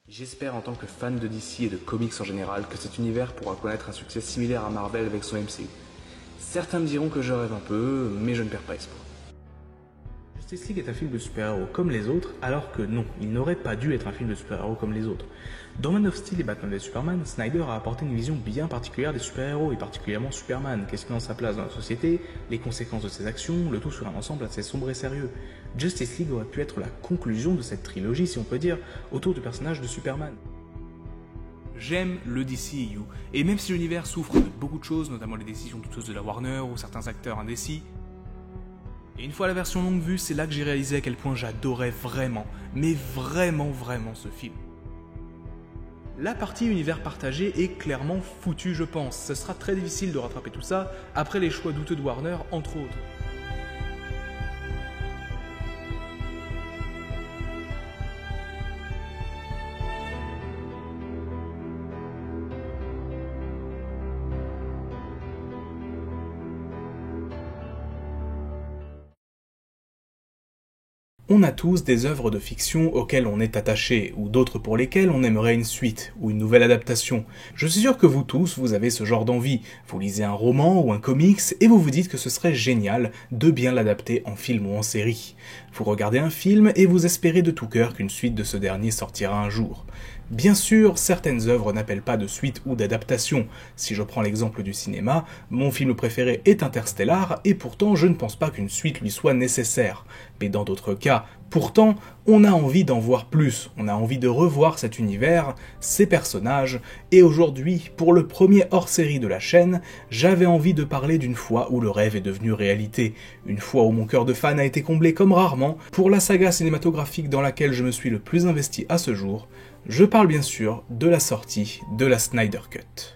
J'espère en tant que fan de DC et de comics en général que cet univers pourra connaître un succès similaire à Marvel avec son MCU. Certains me diront que je rêve un peu, mais je ne perds pas espoir. Justice League est un film de super-héros comme les autres, alors que non, il n'aurait pas dû être un film de super-héros comme les autres. Dans Man of Steel et Batman v Superman, Snyder a apporté une vision bien particulière des super-héros, et particulièrement Superman, questionnant sa place dans la société, les conséquences de ses actions, le tout sur un ensemble assez sombre et sérieux. Justice League aurait pu être la conclusion de cette trilogie, si on peut dire, autour du personnage de Superman. J'aime le DCEU, et même si l'univers souffre de beaucoup de choses, notamment les décisions douteuses de la Warner ou certains acteurs indécis, et une fois la version longue vue, c'est là que j'ai réalisé à quel point j'adorais vraiment, mais vraiment ce film. La partie univers partagé est clairement foutue, je pense. Ce sera très difficile de rattraper tout ça après les choix douteux de Warner, entre autres. On a tous des œuvres de fiction auxquelles on est attaché, ou d'autres pour lesquelles on aimerait une suite, ou une nouvelle adaptation. Je suis sûr que vous tous, vous avez ce genre d'envie. Vous lisez un roman ou un comics, et vous vous dites que ce serait génial de bien l'adapter en film ou en série. Vous regardez un film, et vous espérez de tout cœur qu'une suite de ce dernier sortira un jour. Bien sûr, certaines œuvres n'appellent pas de suite ou d'adaptation. Si je prends l'exemple du cinéma, mon film préféré est Interstellar, et pourtant je ne pense pas qu'une suite lui soit nécessaire. Mais dans d'autres cas, pourtant, on a envie d'en voir plus, on a envie de revoir cet univers, ces personnages, et aujourd'hui, pour le premier hors-série de la chaîne, j'avais envie de parler d'une fois où le rêve est devenu réalité, une fois où mon cœur de fan a été comblé comme rarement, pour la saga cinématographique dans laquelle je me suis le plus investi à ce jour. Je parle bien sûr de la sortie de la Snyder Cut.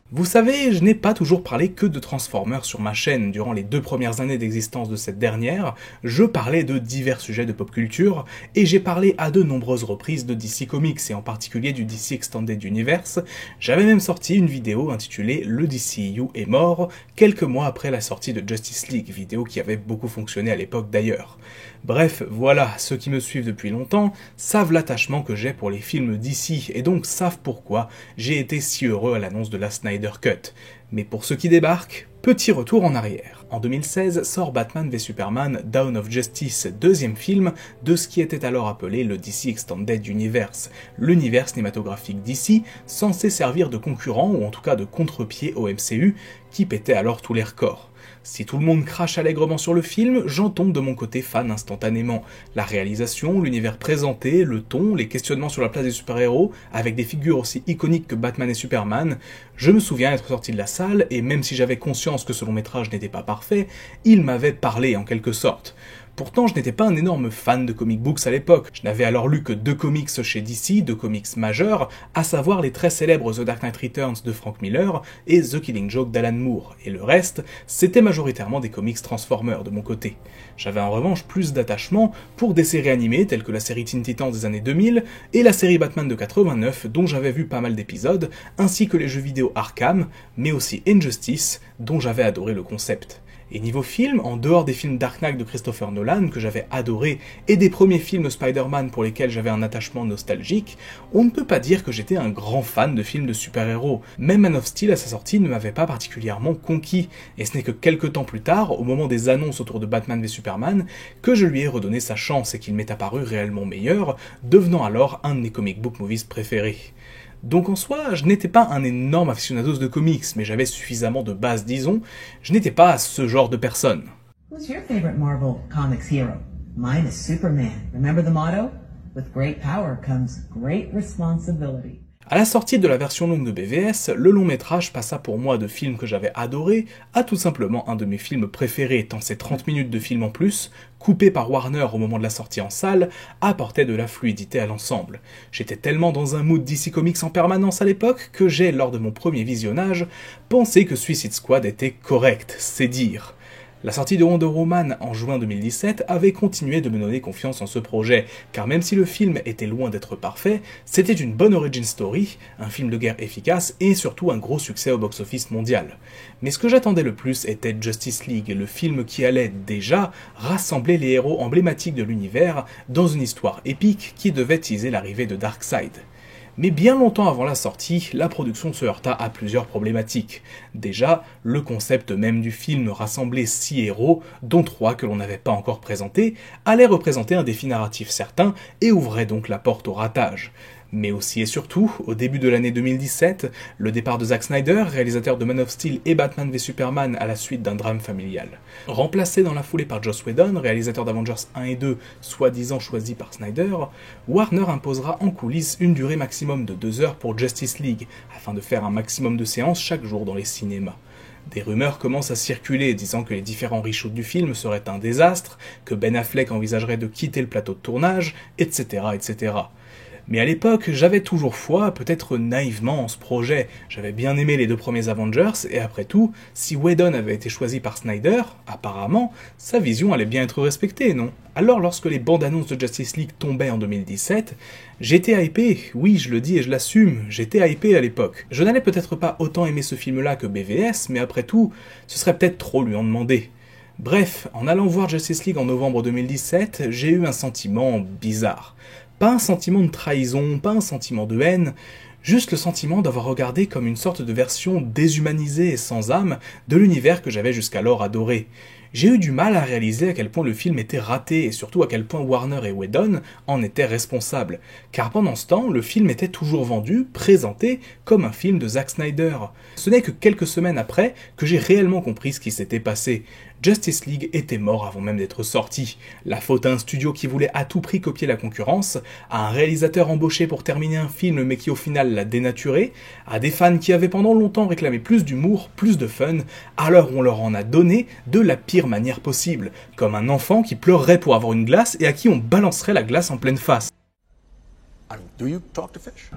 Vous savez, je n'ai pas toujours parlé que de Transformers sur ma chaîne. Durant les 2 premières années d'existence de cette dernière, je parlais de divers sujets de pop culture, et j'ai parlé à de nombreuses reprises de DC Comics, et en particulier du DC Extended Universe. J'avais même sorti une vidéo intitulée « Le DCEU est mort », quelques mois après la sortie de Justice League, vidéo qui avait beaucoup fonctionné à l'époque d'ailleurs. Bref, voilà, ceux qui me suivent depuis longtemps savent l'attachement que j'ai pour les films DC, et donc savent pourquoi j'ai été si heureux à l'annonce de la Snyder Cut. Mais pour ceux qui débarquent, petit retour en arrière. En 2016 sort Batman v Superman Dawn of Justice, deuxième film de ce qui était alors appelé le DC Extended Universe, l'univers cinématographique DC censé servir de concurrent ou en tout cas de contre-pied au MCU qui pétait alors tous les records. Si tout le monde crache allègrement sur le film, j'en tombe de mon côté fan instantanément. La réalisation, l'univers présenté, le ton, les questionnements sur la place des super-héros, avec des figures aussi iconiques que Batman et Superman, je me souviens être sorti de la salle, et même si j'avais conscience que ce long-métrage n'était pas parfait, il m'avait parlé en quelque sorte. Pourtant, je n'étais pas un énorme fan de comic books à l'époque. Je n'avais alors lu que 2 comics chez DC, 2 comics majeurs, à savoir les très célèbres The Dark Knight Returns de Frank Miller et The Killing Joke d'Alan Moore, et le reste, c'était majoritairement des comics Transformers de mon côté. J'avais en revanche plus d'attachement pour des séries animées telles que la série Teen Titans des années 2000 et la série Batman de 89 dont j'avais vu pas mal d'épisodes, ainsi que les jeux vidéo Arkham, mais aussi Injustice, dont j'avais adoré le concept. Et niveau film, en dehors des films Dark Knight de Christopher Nolan, que j'avais adoré, et des premiers films Spider-Man pour lesquels j'avais un attachement nostalgique, on ne peut pas dire que j'étais un grand fan de films de super-héros. Même Man of Steel à sa sortie ne m'avait pas particulièrement conquis, et ce n'est que quelques temps plus tard, au moment des annonces autour de Batman v Superman, que je lui ai redonné sa chance et qu'il m'est apparu réellement meilleur, devenant alors un de mes comic book movies préférés. Donc en soi, je n'étais pas un énorme aficionados de comics, mais j'avais suffisamment de base, disons, je n'étais pas ce genre de personne. Who's your favorite Marvel Comics hero? Mine is Superman. Remember the motto? With great power comes great responsibility. À la sortie de la version longue de BVS, le long métrage passa pour moi de film que j'avais adoré à tout simplement un de mes films préférés, tant ces 30 minutes de film en plus, coupés par Warner au moment de la sortie en salle, apportaient de la fluidité à l'ensemble. J'étais tellement dans un mood DC Comics en permanence à l'époque que j'ai, lors de mon premier visionnage, pensé que Suicide Squad était correct, c'est dire. La sortie de Wonder Woman en juin 2017 avait continué de me donner confiance en ce projet, car même si le film était loin d'être parfait, c'était une bonne origin story, un film de guerre efficace et surtout un gros succès au box-office mondial. Mais ce que j'attendais le plus était Justice League, le film qui allait déjà rassembler les héros emblématiques de l'univers dans une histoire épique qui devait teaser l'arrivée de Darkseid. Mais bien longtemps avant la sortie, la production se heurta à plusieurs problématiques. Déjà, le concept même du film rassembler 6 héros, dont 3 que l'on n'avait pas encore présentés, allait représenter un défi narratif certain et ouvrait donc la porte au ratage. Mais aussi et surtout, au début de l'année 2017, le départ de Zack Snyder, réalisateur de Man of Steel et Batman v Superman à la suite d'un drame familial. Remplacé dans la foulée par Joss Whedon, réalisateur d'Avengers 1 et 2, soi-disant choisi par Snyder, Warner imposera en coulisses une durée maximum de 2 heures pour Justice League, afin de faire un maximum de séances chaque jour dans les cinémas. Des rumeurs commencent à circuler disant que les différents reshoots du film seraient un désastre, que Ben Affleck envisagerait de quitter le plateau de tournage, etc. etc. Mais à l'époque, j'avais toujours foi, peut-être naïvement, en ce projet. J'avais bien aimé les 2 premiers Avengers, et après tout, si Whedon avait été choisi par Snyder, apparemment, sa vision allait bien être respectée, non? Alors lorsque les bandes annonces de Justice League tombaient en 2017, j'étais hypé, oui je le dis et je l'assume, j'étais hypé à l'époque. Je n'allais peut-être pas autant aimer ce film-là que BVS, mais après tout, ce serait peut-être trop lui en demander. Bref, en allant voir Justice League en novembre 2017, j'ai eu un sentiment bizarre. Pas un sentiment de trahison, pas un sentiment de haine, juste le sentiment d'avoir regardé comme une sorte de version déshumanisée et sans âme de l'univers que j'avais jusqu'alors adoré. J'ai eu du mal à réaliser à quel point le film était raté et surtout à quel point Warner et Whedon en étaient responsables. Car pendant ce temps, le film était toujours vendu, présenté comme un film de Zack Snyder. Ce n'est que quelques semaines après que j'ai réellement compris ce qui s'était passé. Justice League était mort avant même d'être sorti. La faute à un studio qui voulait à tout prix copier la concurrence, à un réalisateur embauché pour terminer un film mais qui au final l'a dénaturé, à des fans qui avaient pendant longtemps réclamé plus d'humour, plus de fun, à l'heure où on leur en a donné de la pire manière possible, comme un enfant qui pleurerait pour avoir une glace et à qui on balancerait la glace en pleine face. Do you talk to fish?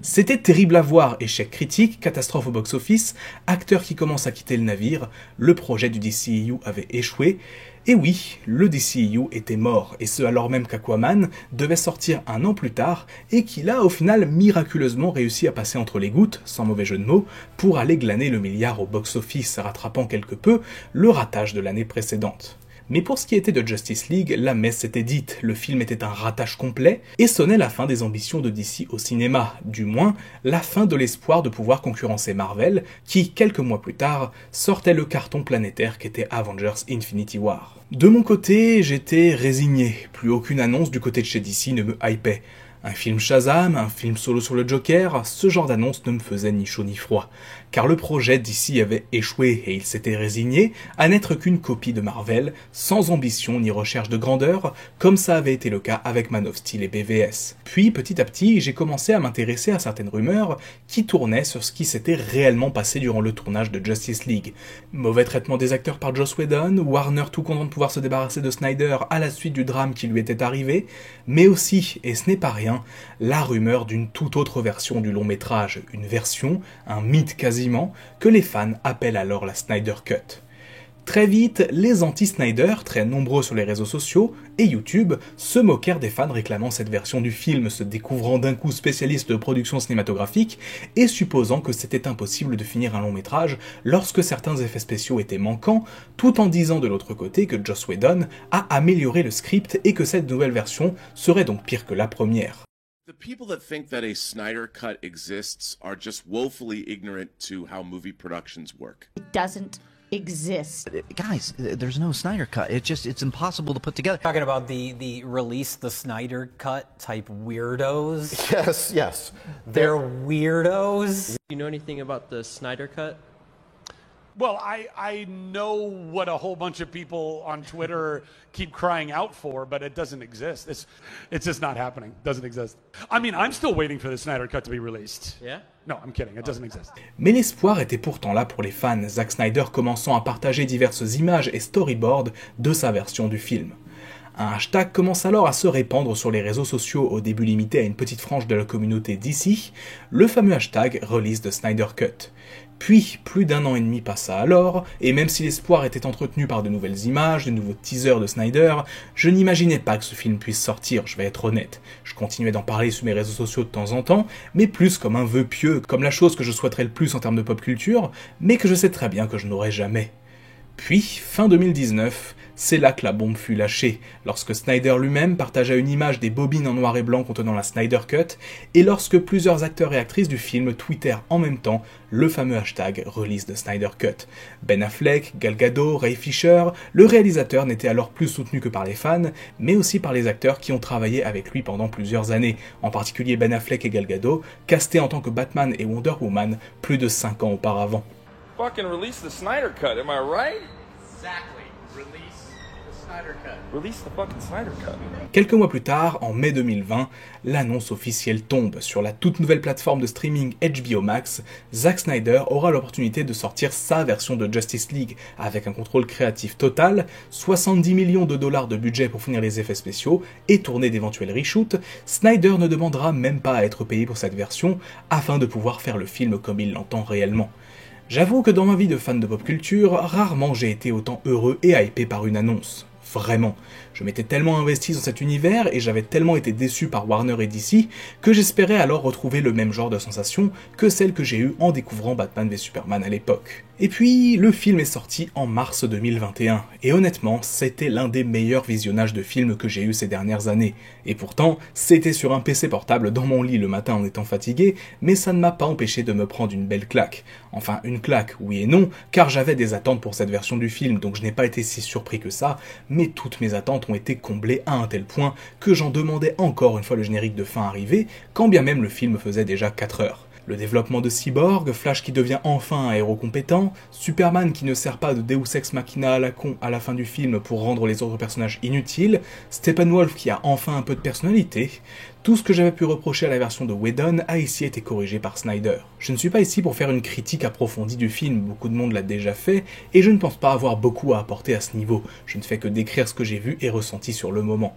C'était terrible à voir, échec critique, catastrophe au box-office, acteurs qui commencent à quitter le navire, le projet du DCEU avait échoué, et oui, le DCEU était mort, et ce alors même qu'Aquaman devait sortir un an plus tard, et qu'il a au final miraculeusement réussi à passer entre les gouttes, sans mauvais jeu de mots, pour aller glaner le milliard au box-office, rattrapant quelque peu le ratage de l'année précédente. Mais pour ce qui était de Justice League, la messe était dite, le film était un ratage complet, et sonnait la fin des ambitions de DC au cinéma, du moins la fin de l'espoir de pouvoir concurrencer Marvel, qui, quelques mois plus tard, sortait le carton planétaire qu'était Avengers Infinity War. De mon côté, j'étais résigné, plus aucune annonce du côté de chez DC ne me hypait. Un film Shazam, un film solo sur le Joker, ce genre d'annonce ne me faisait ni chaud ni froid, car le projet d'ici avait échoué et il s'était résigné à n'être qu'une copie de Marvel, sans ambition ni recherche de grandeur, comme ça avait été le cas avec Man of Steel et BVS. Puis petit à petit, j'ai commencé à m'intéresser à certaines rumeurs qui tournaient sur ce qui s'était réellement passé durant le tournage de Justice League. Mauvais traitement des acteurs par Joss Whedon, Warner tout content de pouvoir se débarrasser de Snyder à la suite du drame qui lui était arrivé, mais aussi, et ce n'est pas rien, la rumeur d'une toute autre version du long métrage, une version, un mythe quasiment, que les fans appellent alors la Snyder Cut. Très vite, les anti-Snyder, très nombreux sur les réseaux sociaux et YouTube, se moquèrent des fans réclamant cette version du film, se découvrant d'un coup spécialistes de production cinématographique et supposant que c'était impossible de finir un long métrage lorsque certains effets spéciaux étaient manquants, tout en disant de l'autre côté que Joss Whedon a amélioré le script et que cette nouvelle version serait donc pire que la première. The people that think that a Snyder Cut exists are just woefully ignorant to how movie productions work. It doesn't exist. Guys, there's no Snyder Cut. It's impossible to put together. Talking about the release the Snyder Cut type weirdos. Yes. They're weirdos. Do you know anything about the Snyder Cut? Well, I know what a whole bunch of people on Twitter keep crying out for, but it doesn't exist. It's just not happening. It doesn't exist. I mean, I'm still waiting for the Snyder Cut to be released. Yeah? No, I'm kidding. It doesn't exist. Mais l'espoir était pourtant là pour les fans, Zack Snyder commençant à partager diverses images et storyboards de sa version du film. Un hashtag commence alors à se répandre sur les réseaux sociaux, au début limité à une petite frange de la communauté DC, le fameux hashtag Release the Snyder Cut. Puis, plus d'1 an et demi passa alors, et même si l'espoir était entretenu par de nouvelles images, de nouveaux teasers de Snyder, je n'imaginais pas que ce film puisse sortir, je vais être honnête. Je continuais d'en parler sur mes réseaux sociaux de temps en temps, mais plus comme un vœu pieux, comme la chose que je souhaiterais le plus en termes de pop culture, mais que je sais très bien que je n'aurai jamais. Puis, fin 2019, c'est là que la bombe fut lâchée, lorsque Snyder lui-même partagea une image des bobines en noir et blanc contenant la Snyder Cut, et lorsque plusieurs acteurs et actrices du film tweetèrent en même temps le fameux hashtag Release the Snyder Cut. Ben Affleck, Gal Gadot, Ray Fisher, le réalisateur n'était alors plus soutenu que par les fans, mais aussi par les acteurs qui ont travaillé avec lui pendant plusieurs années, en particulier Ben Affleck et Gal Gadot, castés en tant que Batman et Wonder Woman plus de 5 ans auparavant. Fucking release the Snyder Cut, am I right? Exactly. Release the Snyder Cut. Release the fucking Snyder Cut. Quelques mois plus tard, en mai 2020, l'annonce officielle tombe. Sur la toute nouvelle plateforme de streaming HBO Max, Zack Snyder aura l'opportunité de sortir sa version de Justice League, avec un contrôle créatif total, 70 millions de dollars de budget pour finir les effets spéciaux et tourner d'éventuels reshoots. Snyder ne demandera même pas à être payé pour cette version, afin de pouvoir faire le film comme il l'entend réellement. J'avoue que dans ma vie de fan de pop culture, rarement j'ai été autant heureux et hypé par une annonce. Vraiment. Je m'étais tellement investi dans cet univers et j'avais tellement été déçu par Warner et DC que j'espérais alors retrouver le même genre de sensation que celle que j'ai eue en découvrant Batman v Superman à l'époque. Et puis, le film est sorti en mars 2021, et honnêtement, c'était l'un des meilleurs visionnages de films que j'ai eu ces dernières années. Et pourtant, c'était sur un PC portable dans mon lit le matin en étant fatigué, mais ça ne m'a pas empêché de me prendre une belle claque. Enfin, une claque, oui et non, car j'avais des attentes pour cette version du film, donc je n'ai pas été si surpris que ça, mais toutes mes attentes ont été comblées à un tel point que j'en demandais encore une fois le générique de fin arrivé, quand bien même le film faisait déjà 4 heures. Le développement de Cyborg, Flash qui devient enfin un héros compétent, Superman qui ne sert pas de Deus Ex Machina à la con à la fin du film pour rendre les autres personnages inutiles, Steppenwolf qui a enfin un peu de personnalité, tout ce que j'avais pu reprocher à la version de Whedon a ici été corrigé par Snyder. Je ne suis pas ici pour faire une critique approfondie du film, beaucoup de monde l'a déjà fait, et je ne pense pas avoir beaucoup à apporter à ce niveau, je ne fais que décrire ce que j'ai vu et ressenti sur le moment.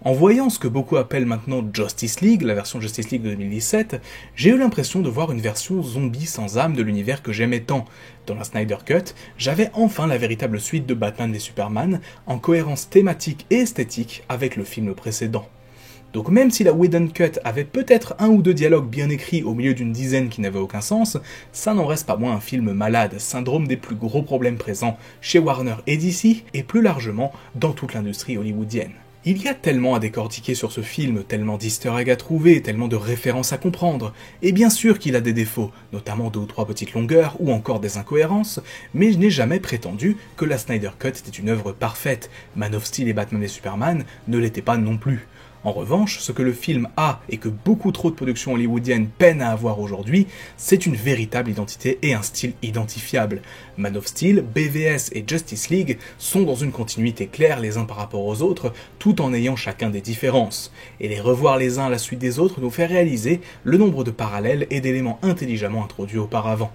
En voyant ce que beaucoup appellent maintenant Justice League, la version Justice League de 2017, j'ai eu l'impression de voir une version zombie sans âme de l'univers que j'aimais tant. Dans la Snyder Cut, j'avais enfin la véritable suite de Batman v Superman, en cohérence thématique et esthétique avec le film précédent. Donc même si la Whedon Cut avait peut-être 1 ou 2 dialogues bien écrits au milieu d'une dizaine qui n'avaient aucun sens, ça n'en reste pas moins un film malade, syndrome des plus gros problèmes présents chez Warner et DC, et plus largement dans toute l'industrie hollywoodienne. Il y a tellement à décortiquer sur ce film, tellement d'easter eggs à trouver, tellement de références à comprendre, et bien sûr qu'il a des défauts, notamment 2 ou 3 petites longueurs ou encore des incohérences, mais je n'ai jamais prétendu que la Snyder Cut était une œuvre parfaite. Man of Steel et Batman v Superman ne l'étaient pas non plus. En revanche, ce que le film a et que beaucoup trop de productions hollywoodiennes peinent à avoir aujourd'hui, c'est une véritable identité et un style identifiable. Man of Steel, BVS et Justice League sont dans une continuité claire les uns par rapport aux autres, tout en ayant chacun des différences. Et les revoir les uns à la suite des autres nous fait réaliser le nombre de parallèles et d'éléments intelligemment introduits auparavant.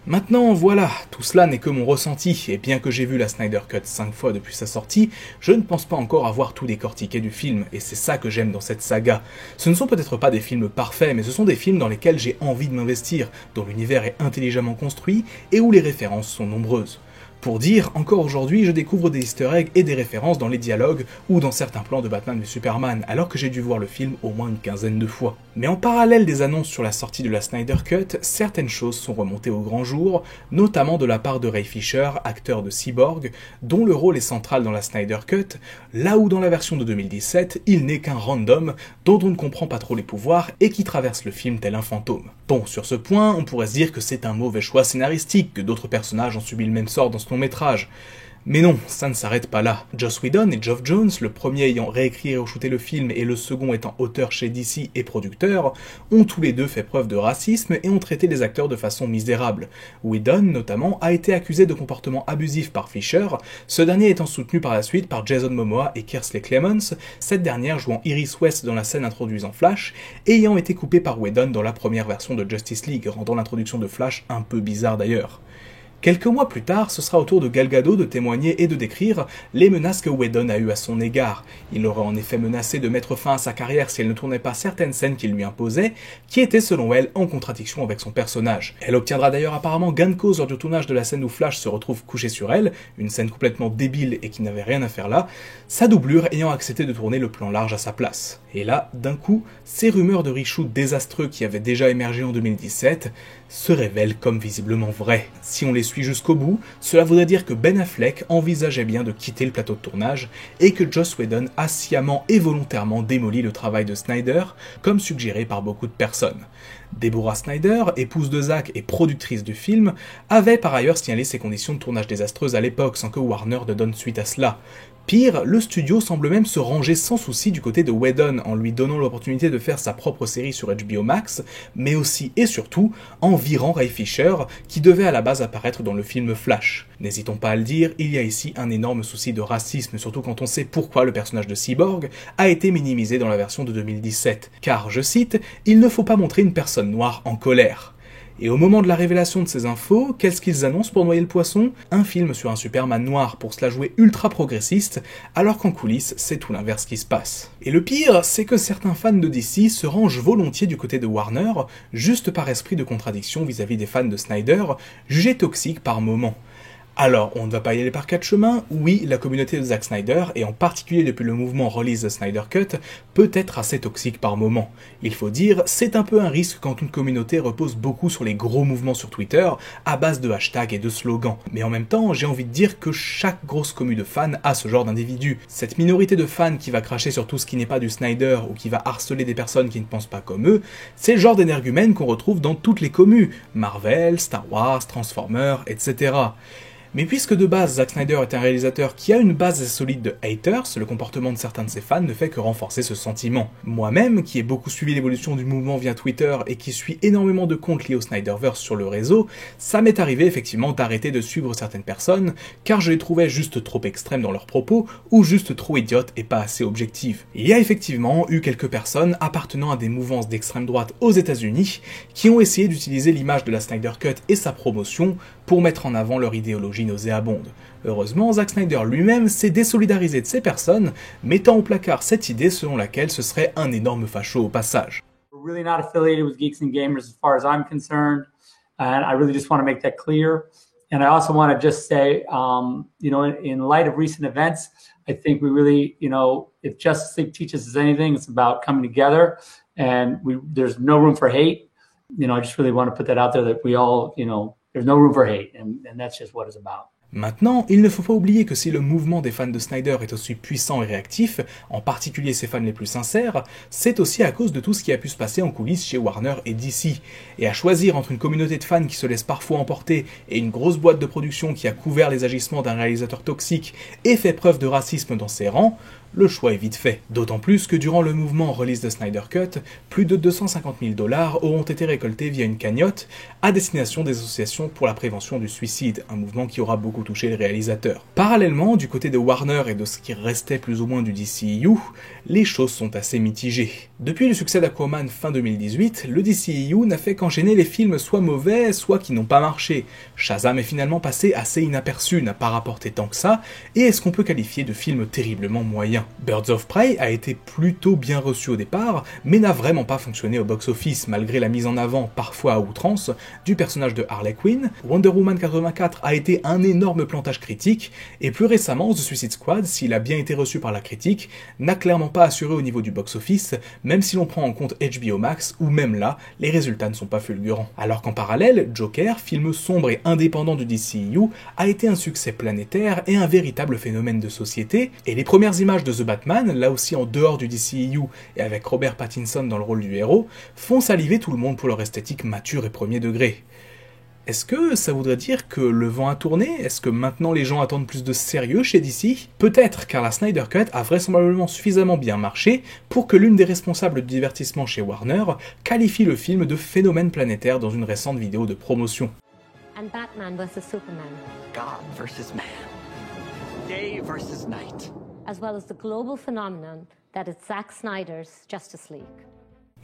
Maintenant, voilà, tout cela n'est que mon ressenti, et bien que j'ai vu la Snyder Cut 5 fois depuis sa sortie, je ne pense pas encore avoir tout décortiqué du film, et c'est ça que j'aime dans cette saga. Ce ne sont peut-être pas des films parfaits, mais ce sont des films dans lesquels j'ai envie de m'investir, dont l'univers est intelligemment construit, et où les références sont nombreuses. Pour dire, encore aujourd'hui, je découvre des easter eggs et des références dans les dialogues ou dans certains plans de Batman v Superman, alors que j'ai dû voir le film au moins une quinzaine de fois. Mais en parallèle des annonces sur la sortie de la Snyder Cut, certaines choses sont remontées au grand jour, notamment de la part de Ray Fisher, acteur de Cyborg, dont le rôle est central dans la Snyder Cut, là où dans la version de 2017, il n'est qu'un random dont on ne comprend pas trop les pouvoirs et qui traverse le film tel un fantôme. Bon, sur ce point, on pourrait se dire que c'est un mauvais choix scénaristique, que d'autres personnages ont subi le même sort dans ce long métrage. Mais non, ça ne s'arrête pas là. Joss Whedon et Geoff Johns, le premier ayant réécrit et re-shooté le film et le second étant auteur chez DC et producteur, ont tous les deux fait preuve de racisme et ont traité les acteurs de façon misérable. Whedon, notamment, a été accusé de comportement abusif par Fisher, ce dernier étant soutenu par la suite par Jason Momoa et Kingsley Clemons, cette dernière jouant Iris West dans la scène introduisant Flash, et ayant été coupée par Whedon dans la première version de Justice League, rendant l'introduction de Flash un peu bizarre d'ailleurs. Quelques mois plus tard, ce sera au tour de Gal Gadot de témoigner et de décrire les menaces que Whedon a eues à son égard. Il l'aurait en effet menacé de mettre fin à sa carrière si elle ne tournait pas certaines scènes qu'il lui imposait, qui étaient selon elle en contradiction avec son personnage. Elle obtiendra d'ailleurs apparemment gain de cause lors du tournage de la scène où Flash se retrouve couché sur elle, une scène complètement débile et qui n'avait rien à faire là, sa doublure ayant accepté de tourner le plan large à sa place. Et là, d'un coup, ces rumeurs de reshoot désastreux qui avaient déjà émergé en 2017 se révèlent comme visiblement vraies. Si on les suit jusqu'au bout, cela voudrait dire que Ben Affleck envisageait bien de quitter le plateau de tournage et que Joss Whedon a sciemment et volontairement démoli le travail de Snyder, comme suggéré par beaucoup de personnes. Deborah Snyder, épouse de Zack et productrice du film, avait par ailleurs signalé ses conditions de tournage désastreuses à l'époque sans que Warner ne donne suite à cela. Pire, le studio semble même se ranger sans souci du côté de Whedon en lui donnant l'opportunité de faire sa propre série sur HBO Max, mais aussi et surtout en virant Ray Fisher, qui devait à la base apparaître dans le film Flash. N'hésitons pas à le dire, il y a ici un énorme souci de racisme, surtout quand on sait pourquoi le personnage de Cyborg a été minimisé dans la version de 2017. Car, je cite, « Il ne faut pas montrer une personne noire en colère ». Et au moment de la révélation de ces infos, qu'est-ce qu'ils annoncent pour noyer le poisson? Un film sur un Superman noir pour se la jouer ultra progressiste, alors qu'en coulisses, c'est tout l'inverse qui se passe. Et le pire, c'est que certains fans de DC se rangent volontiers du côté de Warner, juste par esprit de contradiction vis-à-vis des fans de Snyder, jugés toxiques par moments. Alors, on ne va pas y aller par quatre chemins. Oui, la communauté de Zack Snyder, et en particulier depuis le mouvement Release the Snyder Cut, peut être assez toxique par moments. Il faut dire, c'est un peu un risque quand une communauté repose beaucoup sur les gros mouvements sur Twitter, à base de hashtags et de slogans. Mais en même temps, j'ai envie de dire que chaque grosse commu de fans a ce genre d'individu. Cette minorité de fans qui va cracher sur tout ce qui n'est pas du Snyder, ou qui va harceler des personnes qui ne pensent pas comme eux, c'est le genre d'énergumène qu'on retrouve dans toutes les commus. Marvel, Star Wars, Transformers, etc. Mais puisque de base Zack Snyder est un réalisateur qui a une base assez solide de haters, le comportement de certains de ses fans ne fait que renforcer ce sentiment. Moi-même, qui ai beaucoup suivi l'évolution du mouvement via Twitter et qui suis énormément de comptes liés au Snyderverse sur le réseau, ça m'est arrivé effectivement d'arrêter de suivre certaines personnes, car je les trouvais juste trop extrêmes dans leurs propos, ou juste trop idiotes et pas assez objectives. Il y a effectivement eu quelques personnes appartenant à des mouvances d'extrême droite aux États-Unis qui ont essayé d'utiliser l'image de la Snyder Cut et sa promotion pour mettre en avant leur idéologie nauséabonde. Heureusement, Zack Snyder lui-même s'est désolidarisé de ces personnes, mettant au placard cette idée selon laquelle ce serait un énorme facho au passage. We're really not affiliated with Geeks and Gamers as far as I'm concerned, and I really just want to make that clear. And I also want to just say, in light of recent events, I think we really, if Justice League teaches us anything, it's about coming together, and there's no room for hate. I just really want to put that out there that we all, there's no room for hate, and that's just what it's about. Maintenant, il ne faut pas oublier que si le mouvement des fans de Snyder est aussi puissant et réactif, en particulier ses fans les plus sincères, c'est aussi à cause de tout ce qui a pu se passer en coulisses chez Warner et DC. Et à choisir entre une communauté de fans qui se laisse parfois emporter et une grosse boîte de production qui a couvert les agissements d'un réalisateur toxique et fait preuve de racisme dans ses rangs, le choix est vite fait. D'autant plus que durant le mouvement Release the Snyder Cut, plus de 250 000 $ auront été récoltés via une cagnotte à destination des associations pour la prévention du suicide, un mouvement qui aura beaucoup touché les réalisateurs. Parallèlement, du côté de Warner et de ce qui restait plus ou moins du DCEU, les choses sont assez mitigées. Depuis le succès d'Aquaman fin 2018, le DCEU n'a fait qu'enchaîner les films soit mauvais, soit qui n'ont pas marché. Shazam est finalement passé assez inaperçu, n'a pas rapporté tant que ça, et est-ce qu'on peut qualifier de film terriblement moyen? Birds of Prey a été plutôt bien reçu au départ, mais n'a vraiment pas fonctionné au box-office malgré la mise en avant, parfois à outrance, du personnage de Harley Quinn. Wonder Woman 84 a été un énorme plantage critique, et plus récemment, The Suicide Squad, s'il a bien été reçu par la critique, n'a clairement pas assuré au niveau du box-office, même si l'on prend en compte HBO Max, où même là, les résultats ne sont pas fulgurants. Alors qu'en parallèle, Joker, film sombre et indépendant du DCEU, a été un succès planétaire et un véritable phénomène de société, et les premières images de The Batman, là aussi en dehors du DCEU et avec Robert Pattinson dans le rôle du héros, font saliver tout le monde pour leur esthétique mature et premier degré. Est-ce que ça voudrait dire que le vent a tourné? Est-ce que maintenant les gens attendent plus de sérieux chez DC? Peut-être, car la Snyder Cut a vraisemblablement suffisamment bien marché pour que l'une des responsables du divertissement chez Warner qualifie le film de phénomène planétaire dans une récente vidéo de promotion. And Batman vs Superman. God versus man. Day versus night. As well as the global phenomenon that is Zack Snyder's Justice League.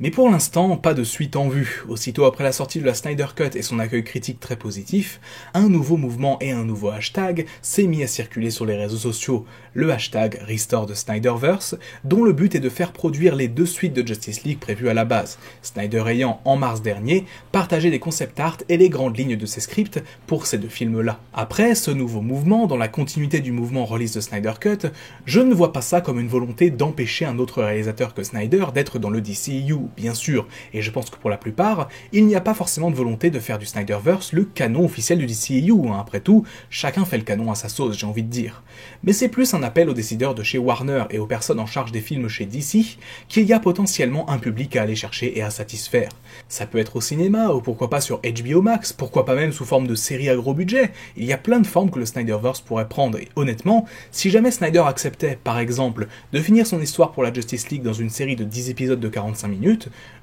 Mais pour l'instant, pas de suite en vue. Aussitôt après la sortie de la Snyder Cut et son accueil critique très positif, un nouveau mouvement et un nouveau hashtag s'est mis à circuler sur les réseaux sociaux, le hashtag Restore the Snyderverse, dont le but est de faire produire les 2 suites de Justice League prévues à la base, Snyder ayant, en mars dernier, partagé des concept art et les grandes lignes de ses scripts pour ces 2 films-là. Après ce nouveau mouvement, dans la continuité du mouvement Release the Snyder Cut, je ne vois pas ça comme une volonté d'empêcher un autre réalisateur que Snyder d'être dans le DCEU, bien sûr, et je pense que pour la plupart, il n'y a pas forcément de volonté de faire du Snyderverse le canon officiel du DCEU, après tout, chacun fait le canon à sa sauce, j'ai envie de dire. Mais c'est plus un appel aux décideurs de chez Warner et aux personnes en charge des films chez DC qu'il y a potentiellement un public à aller chercher et à satisfaire. Ça peut être au cinéma, ou pourquoi pas sur HBO Max, pourquoi pas même sous forme de série à gros budget, il y a plein de formes que le Snyderverse pourrait prendre, et honnêtement, si jamais Snyder acceptait, par exemple, de finir son histoire pour la Justice League dans une série de 10 épisodes de 45 minutes,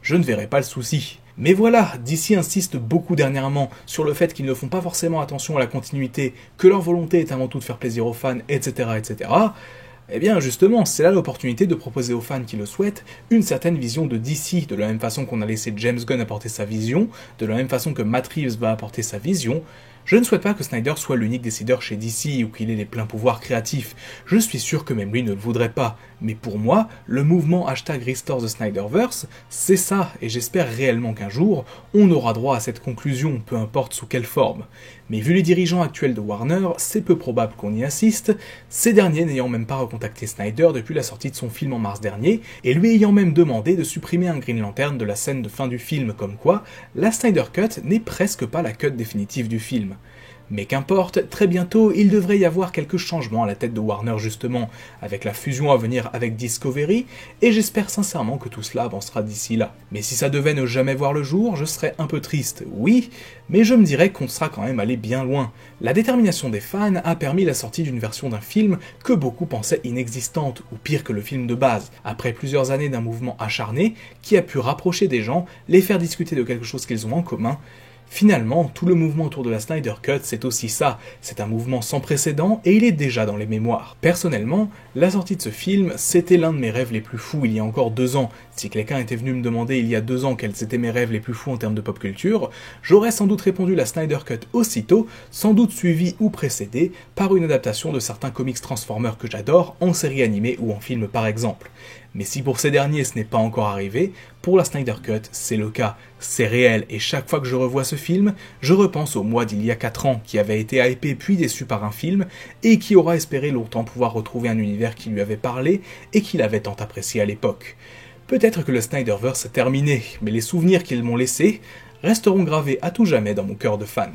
je ne verrais pas le souci. Mais voilà, DC insiste beaucoup dernièrement sur le fait qu'ils ne font pas forcément attention à la continuité, que leur volonté est avant tout de faire plaisir aux fans, etc., etc., eh bien justement, c'est là l'opportunité de proposer aux fans qui le souhaitent une certaine vision de DC, de la même façon qu'on a laissé James Gunn apporter sa vision, de la même façon que Matt Reeves va apporter sa vision. Je ne souhaite pas que Snyder soit l'unique décideur chez DC ou qu'il ait les pleins pouvoirs créatifs, je suis sûr que même lui ne le voudrait pas, mais pour moi, le mouvement hashtag Restore the Snyderverse, c'est ça, et j'espère réellement qu'un jour, on aura droit à cette conclusion, peu importe sous quelle forme. Mais vu les dirigeants actuels de Warner, c'est peu probable qu'on y assiste, ces derniers n'ayant même pas recontacté Snyder depuis la sortie de son film en mars dernier, et lui ayant même demandé de supprimer un Green Lantern de la scène de fin du film, comme quoi, la Snyder Cut n'est presque pas la cut définitive du film. Mais qu'importe, très bientôt, il devrait y avoir quelques changements à la tête de Warner justement, avec la fusion à venir avec Discovery, et j'espère sincèrement que tout cela avancera d'ici là. Mais si ça devait ne jamais voir le jour, je serais un peu triste, oui, mais je me dirais qu'on sera quand même allé bien loin. La détermination des fans a permis la sortie d'une version d'un film que beaucoup pensaient inexistante, ou pire que le film de base, après plusieurs années d'un mouvement acharné qui a pu rapprocher des gens, les faire discuter de quelque chose qu'ils ont en commun. Finalement, tout le mouvement autour de la Snyder Cut, c'est aussi ça, c'est un mouvement sans précédent et il est déjà dans les mémoires. Personnellement, la sortie de ce film, c'était l'un de mes rêves les plus fous il y a encore 2 ans. Si quelqu'un était venu me demander il y a 2 ans quels étaient mes rêves les plus fous en termes de pop culture, j'aurais sans doute répondu la Snyder Cut aussitôt, sans doute suivi ou précédé par une adaptation de certains comics Transformers que j'adore, en série animée ou en film par exemple. Mais si pour ces derniers ce n'est pas encore arrivé, pour la Snyder Cut, c'est le cas, c'est réel, et chaque fois que je revois ce film, je repense au moi d'il y a 4 ans, qui avait été hypé puis déçu par un film, et qui aura espéré longtemps pouvoir retrouver un univers qui lui avait parlé, et qu'il avait tant apprécié à l'époque. Peut-être que le Snyderverse est terminé, mais les souvenirs qu'ils m'ont laissés resteront gravés à tout jamais dans mon cœur de fan.